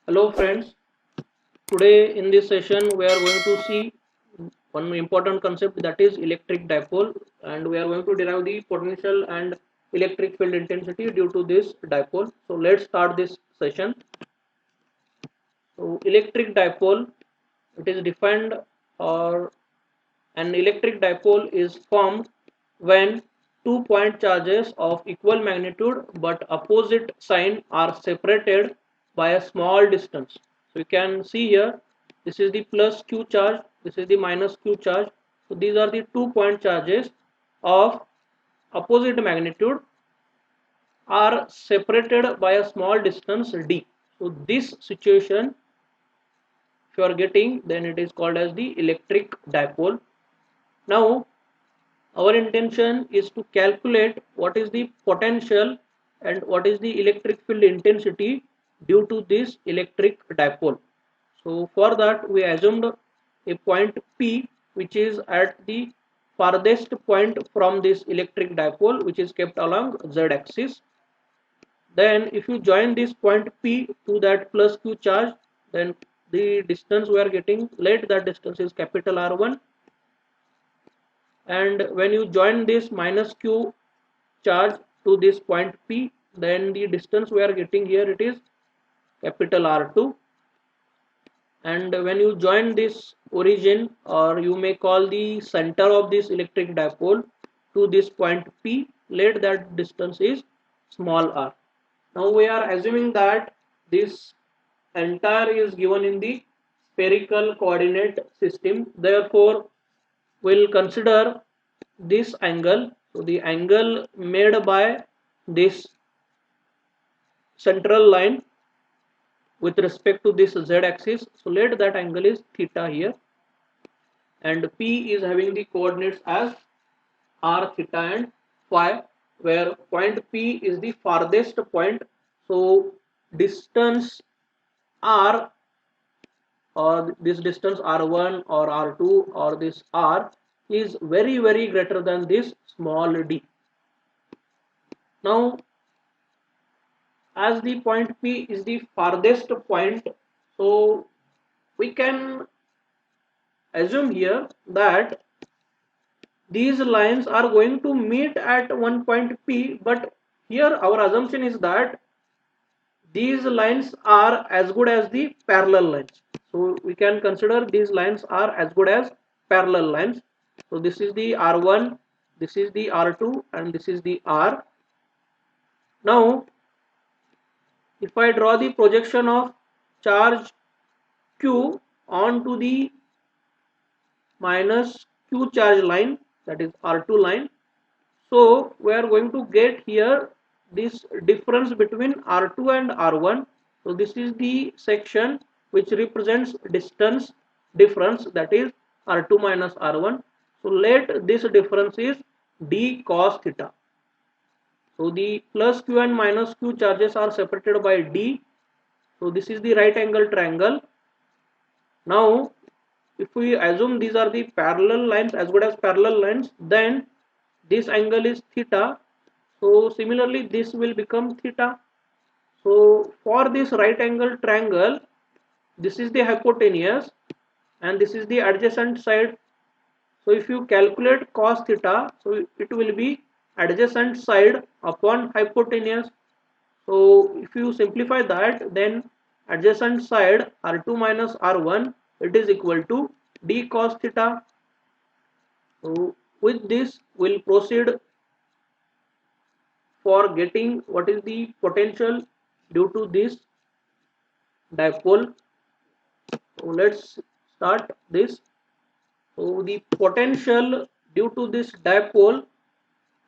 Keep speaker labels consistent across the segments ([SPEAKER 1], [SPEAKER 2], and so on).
[SPEAKER 1] Hello friends, today in this session we are going to see one important concept, that is electric dipole, and we are going to derive the potential and electric field intensity due to this dipole. So let's start this session. So electric dipole, it is defined, or an electric dipole is formed when two point charges of equal magnitude but opposite sign are separated by a small distance. So you can see here, this is the plus q charge, this is the minus q charge. So these are the 2 point charges of opposite magnitude are separated by a small distance d. So this situation, if you are getting, then it is called as the electric dipole. Now our intention is to calculate what is the potential and what is the electric field intensity due to this electric dipole. So for that we assumed a point P, which is at the farthest point from this electric dipole, which is kept along z axis. Then if you join this point P to that plus q charge, then the distance we are getting, let that distance is capital R1, and when you join this minus q charge to this point P, then the distance we are getting here, it is capital R2. And when you join this origin, or you may call the center of this electric dipole, to this point P, let that distance is small r. Now we are assuming that this entire is given in the spherical coordinate system. Therefore we'll consider this angle. So the angle made by this central line with respect to this z axis, so let that angle is theta here, and P is having the coordinates as r, theta and phi, where point P is the farthest point. So distance r, or this distance r1 or r2 or this r, is very greater than this small d. Now as the point P is the farthest point, so we can assume here that these lines are going to meet at one point P, but here our assumption is that these lines are as good as the parallel lines. So we can consider these lines are as good as parallel lines. So this is the R1, this is the R2, and this is the R. Now if I draw the projection of charge Q onto the minus Q charge line, that is R2 line, so we are going to get here this difference between R2 and R1. So this is the section which represents distance difference, that is R2 minus R1. So let this difference is d cos theta. So the plus q and minus q charges are separated by d. So this is the right angle triangle. Now if we assume these are the parallel lines, as good as parallel lines, then this angle is theta. So similarly this will become theta. So for this right angle triangle, this is the hypotenuse and this is the adjacent side. So if you calculate cos theta, so it will be adjacent side upon hypotenuse. So if you simplify that, then adjacent side R2 minus R1, it is equal to d cos theta. So with this we'll proceed for getting what is the potential due to this dipole. So let's start this. So the potential due to this dipole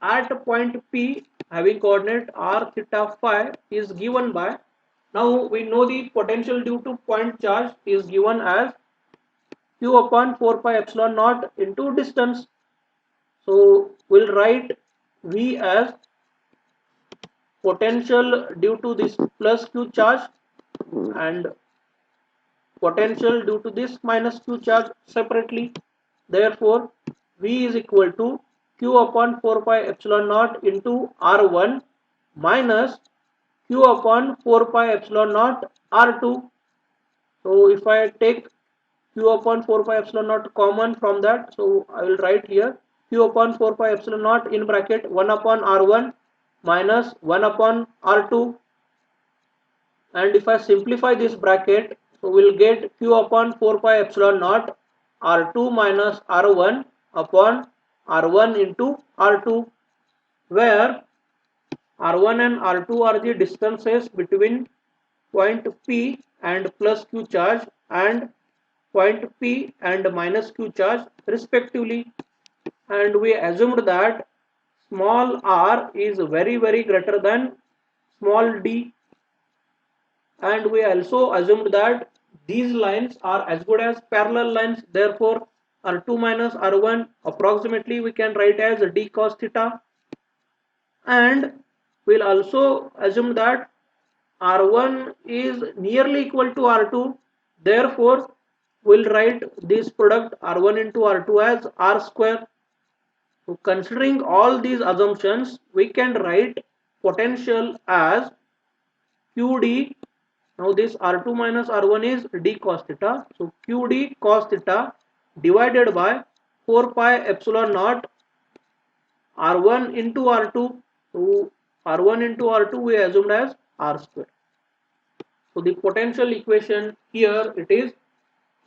[SPEAKER 1] at point P having coordinate r, theta, phi is given by, now we know the potential due to point charge is given as q upon 4 pi epsilon naught into distance. So we'll write V as potential due to this plus q charge and potential due to this minus q charge separately. Therefore V is equal to q upon 4 pi epsilon naught into R1 minus q upon 4 pi epsilon naught R2. So if I take q upon 4 pi epsilon naught common from that, so I will write here q upon 4 pi epsilon naught in bracket 1 upon r1 minus 1 upon r2, and if I simplify this bracket, so we'll get q upon 4 pi epsilon naught r2 minus r1 upon r1 into r2, where r1 and r2 are the distances between point P and plus Q charge and point P and minus Q charge respectively, and we assumed that small r is very greater than small d, and we also assumed that these lines are as good as parallel lines. Therefore r2 minus r1 approximately we can write as d cos theta, and we'll also assume that r1 is nearly equal to r2. Therefore we'll write this product r1 into r2 as r square. So considering all these assumptions, we can write potential as qd. Now this r2 minus r1 is d cos theta, so qd cos theta divided by 4 pi epsilon naught r1 into r2. So r1 into r2 we assumed as r square. So the potential equation here, it is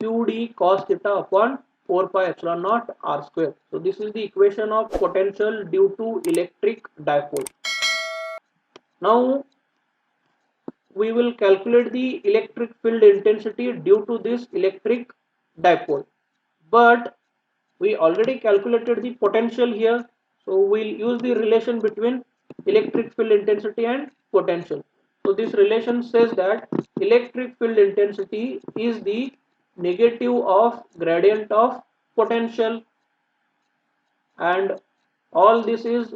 [SPEAKER 1] qd cos theta upon 4 pi epsilon naught r square. So this is the equation of potential due to electric dipole. Now we will calculate the electric field intensity due to this electric dipole, but we already calculated the potential here, so we'll use the relation between electric field intensity and potential. So this relation says that electric field intensity is the negative of gradient of potential, and all this is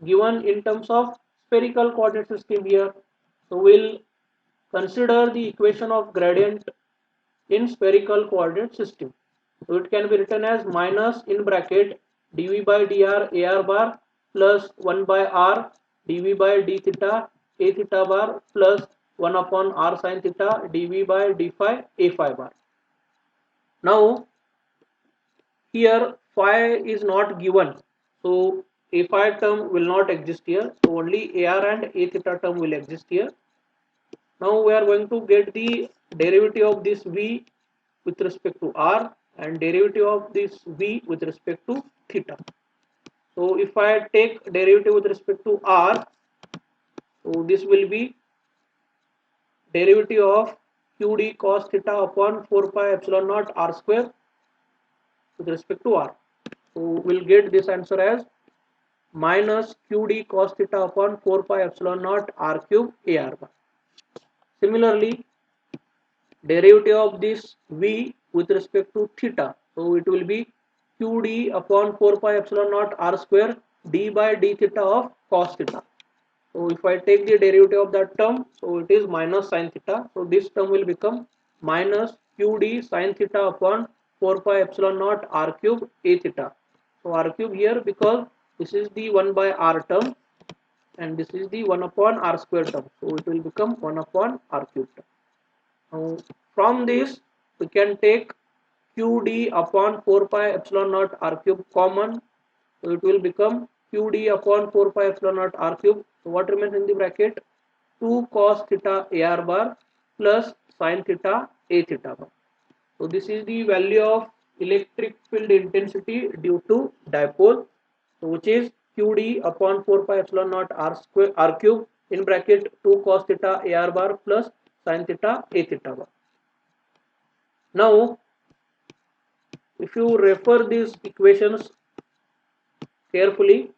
[SPEAKER 1] given in terms of spherical coordinate system here. So we'll consider the equation of gradient in spherical coordinate system. So it can be written as minus in bracket dv by dr ar bar plus 1 by r dv by d theta a theta bar plus 1 upon r sin theta dv by d phi a phi bar. Now here phi is not given, so a phi term will not exist here, so only ar and a theta term will exist here. Now we are going to get the derivative of this v with respect to r and derivative of this v with respect to theta. So if I take derivative with respect to r, so this will be derivative of qd cos theta upon 4 pi epsilon naught r square with respect to r. So we'll get this answer as minus qd cos theta upon 4 pi epsilon naught r cube ar bar. Similarly, derivative of this v with respect to theta, so it will be qd upon 4 pi epsilon naught r square d by d theta of cos theta. So if I take the derivative of that term, so it is minus sin theta, so this term will become minus qd sin theta upon 4 pi epsilon naught r cube a theta. So r cube here because this is the 1 by r term and this is the 1 upon r square term, so it will become 1 upon r cube term. Now from this we can take qd upon 4 pi epsilon naught r cube common, so it will become qd upon 4 pi epsilon naught r cube. So what remains in the bracket? 2 cos theta ar bar plus sin theta a theta bar. So this is the value of electric field intensity due to dipole, so which is qd upon 4 pi epsilon naught r square r cube in bracket 2 cos theta ar bar plus sin theta a theta bar. Now if you refer these equations carefully,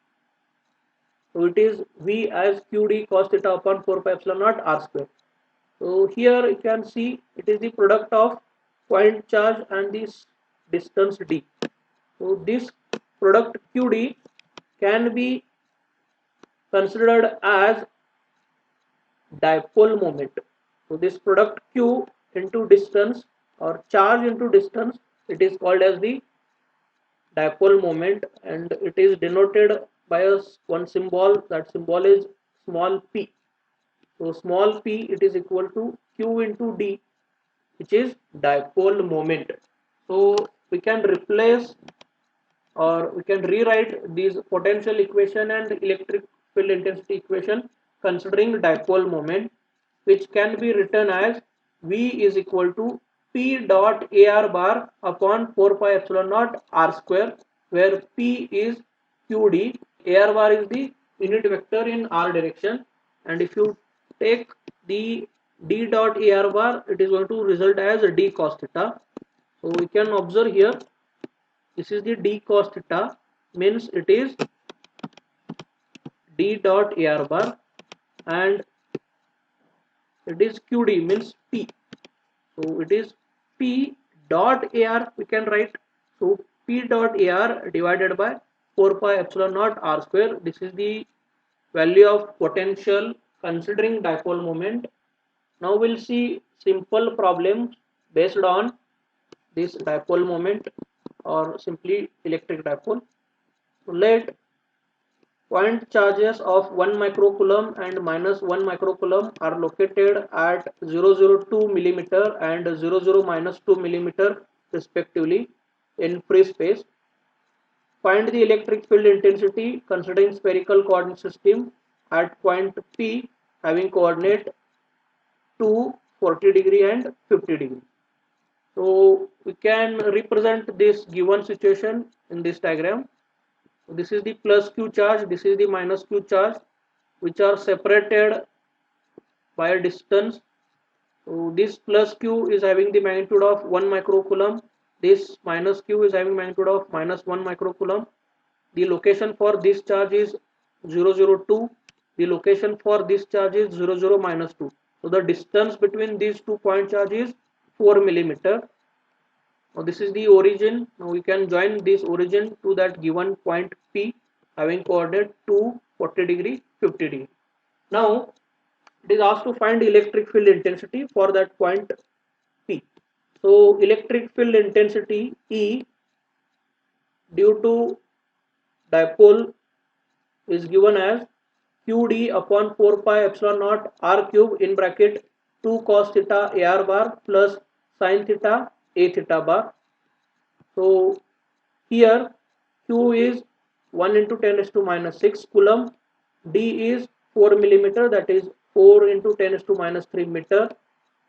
[SPEAKER 1] so it is v as qd cos theta upon 4 pi epsilon naught r square. So here you can see it is the product of point charge and this distance d. So this product qd can be considered as dipole moment. So this product q into distance or charge into distance, it is called as the dipole moment, and it is denoted by one symbol. That symbol is small p. So small p, it is equal to q into d. which is dipole moment. So we can replace or we can rewrite these potential equation and electric field intensity equation considering dipole moment, which can be written as V is equal to P dot AR bar upon 4 pi epsilon naught R square, where P is QD, AR bar is the unit vector in R direction, and if you take the D dot AR bar, it is going to result as D cos theta. So we can observe here, this is the D cos theta, means it is D dot AR bar, and it is QD means P. So it is P dot AR we can write. So P dot AR divided by 4 pi epsilon naught R square. This is the value of potential considering dipole moment. Now we'll see simple problems based on this dipole moment or simply electric dipole. So let point charges of 1 microcoulomb and minus 1 microcoulomb are located at 002 millimeter and 00 minus 2 millimeter respectively in free space. Find the electric field intensity considering spherical coordinate system at point P having coordinate 2, 40 degree and 50 degree. So we can represent this given situation in this diagram. This is the plus q charge, this is the minus q charge, which are separated by a distance. So this plus q is having the magnitude of 1 microcoulomb, this minus q is having magnitude of minus 1 microcoulomb. The location for this charge is 002, the location for this charge is 00 minus 2. So the distance between these 2 point charge is 4 millimeter. Now this is the origin. Now we can join this origin to that given point P having coordinate 2, 40 degree, 50 degree. Now it is asked to find electric field intensity for that point P. So electric field intensity E due to dipole is given as QD upon 4 pi epsilon naught R cube in bracket 2 cos theta AR bar plus sin theta A theta bar. So here Q is 1 into 10 raised to minus 6 coulomb, D is 4 millimeter, that is 4 into 10 raised to minus 3 meter,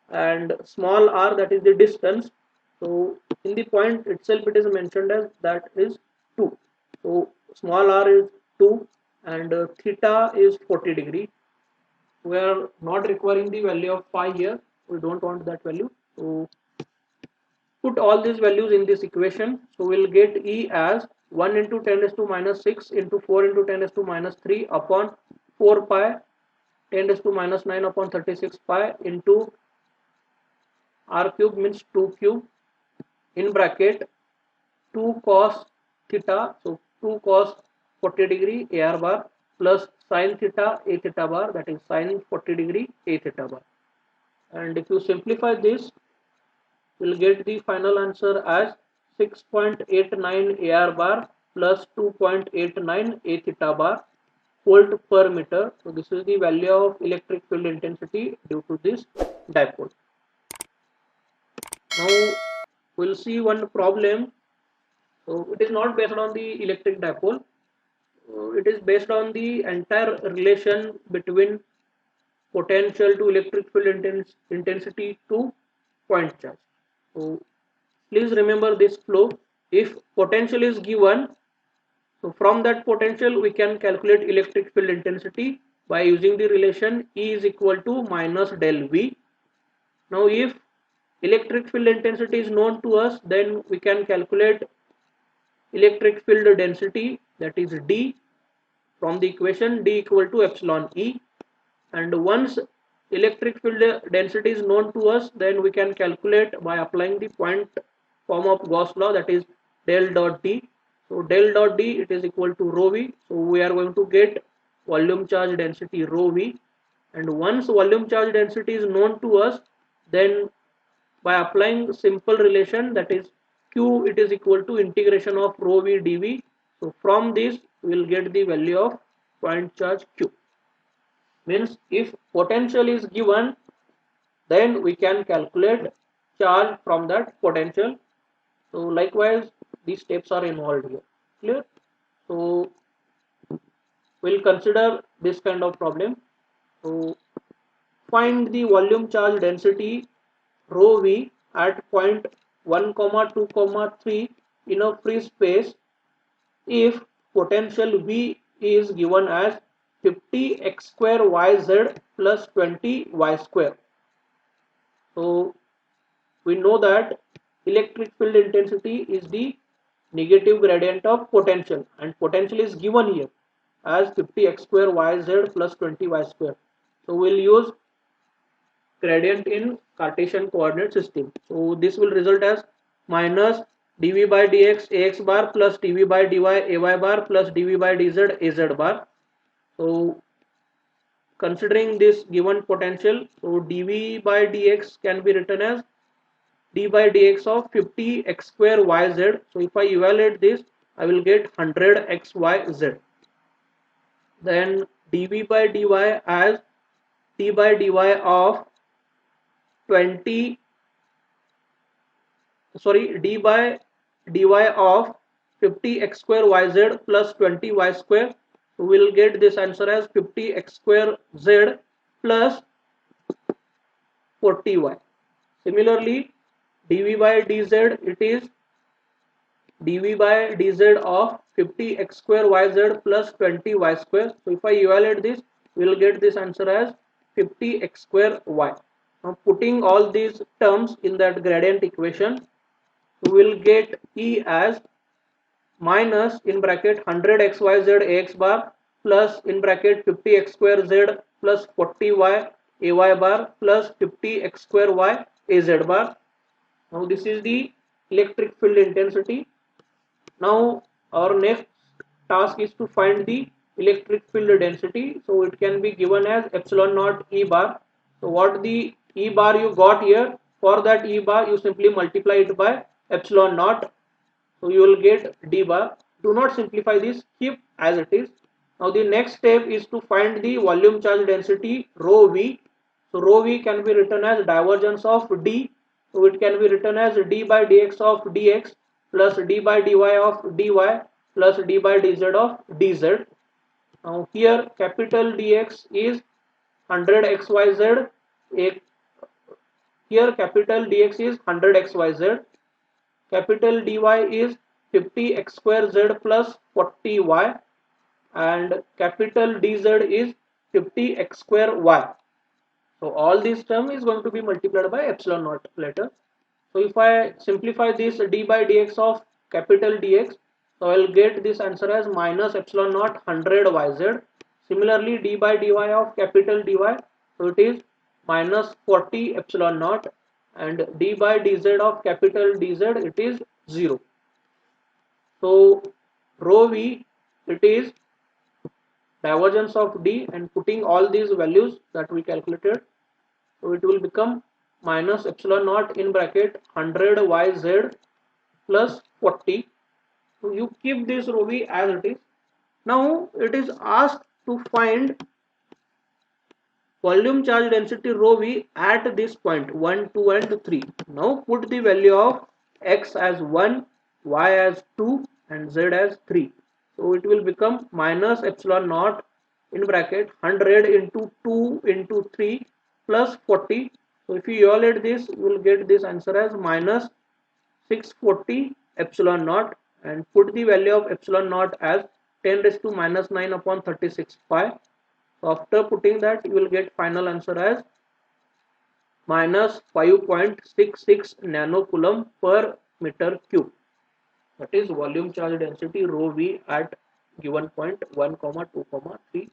[SPEAKER 1] and small r, that is the distance. So in the point itself it is mentioned as that is 2. So small r is 2 and theta is 40 degree. We are not requiring the value of phi here, we don't want that value. So put all these values in this equation. So we'll get E as 1 into 10 raised to minus 6 into 4 into 10 raised to minus 3 upon 4 pi 10 raised to minus 9 upon 36 pi into r cube means 2 cube in bracket 2 cos theta, so 2 cos 40 degree AR bar plus sin theta A theta bar, that is sin 40 degree A theta bar. And if you simplify this, we'll get the final answer as 6.89 AR bar plus 2.89 A theta bar volt per meter. So this is the value of electric field intensity due to this dipole. Now we'll see one problem. So it is not based on the electric dipole. It is based on the entire relation between potential to electric field intensity to point charge. So please remember this flow. If potential is given, so from that potential we can calculate electric field intensity by using the relation E is equal to minus del V. Now if electric field intensity is known to us, then we can calculate electric field density, that is D, from the equation D equal to epsilon E. And once electric field density is known to us, then we can calculate by applying the point form of Gauss law, that is del dot D. So del dot D, it is equal to rho V. So we are going to get volume charge density rho V. And once volume charge density is known to us, then by applying simple relation, that is Q, it is equal to integration of rho V dV. So from this we will get the value of point charge Q. Means if potential is given, then we can calculate charge from that potential. So likewise these steps are involved here. Clear? So we'll consider this kind of problem. So find the volume charge density rho v at point 1 comma 2 comma 3 in a free space if potential v is given as 50 x square yz plus 20 y square. So we know that electric field intensity is the negative gradient of potential, and potential is given here as 50 x square yz plus 20 y square. So we'll use gradient in Cartesian coordinate system. So this will result as minus dv by dx ax bar plus dv by dy ay bar plus dv by dz az bar. So considering this given potential, so dv by dx can be written as d by dx of 50 x square yz. So if I evaluate this, I will get 100 xyz. Then dv by dy as d by dy of 20, sorry, d by dy of 50 x square yz plus 20 y square. So we will get this answer as 50 x square z plus 40y. Similarly, dv by dz, it is dv by dz of 50 x square yz plus 20 y square. So if I evaluate this, we will get this answer as 50 x square y. Now putting all these terms in that gradient equation, we will get E as minus in bracket 100 xyz ax bar plus in bracket 50 x square z plus 40y ay bar plus 50 x square y az bar. Now this is the electric field intensity. Now our next task is to find the electric field density. So it can be given as epsilon naught E bar. So what the E bar you got here, for that E bar you simply multiply it by epsilon naught. So you will get d bar. Do not simplify this, keep as it is. Now the next step is to find the volume charge density rho v. So rho v can be written as divergence of d. So it can be written as d by dx of dx plus d by dy of dy plus d by dz of dz. Now here capital Dx is 100 xyz. Here capital Dx is 100 xyz. Capital dy is 50 x square z plus 40y, and capital dz is 50 x square y. So all this term is going to be multiplied by epsilon naught later. So if I simplify this d by dx of capital Dx, so I will get this answer as minus epsilon naught 100 yz. Similarly d by dy of capital dy, so it is minus 40 epsilon naught, and d by dz of capital dz, it is 0. So rho v, it is divergence of d, and putting all these values that we calculated, so it will become minus epsilon naught in bracket 100 yz plus 40. So you keep this rho v as it is. Now it is asked to find volume charge density rho v at this point 1, 2 and 3. Now put the value of x as 1, y as 2 and z as 3. So it will become minus epsilon naught in bracket 100 into 2 into 3 plus 40. So if you evaluate this, you will get this answer as minus 640 epsilon naught, and put the value of epsilon naught as 10 raised to minus 9 upon 36 pi. So after putting that, you will get final answer as minus 5.66 nanocoulomb per meter cube. That is volume charge density rho v at given point 1, 2, 3.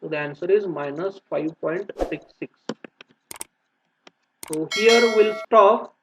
[SPEAKER 1] So the answer is minus 5.66. So here we'll stop.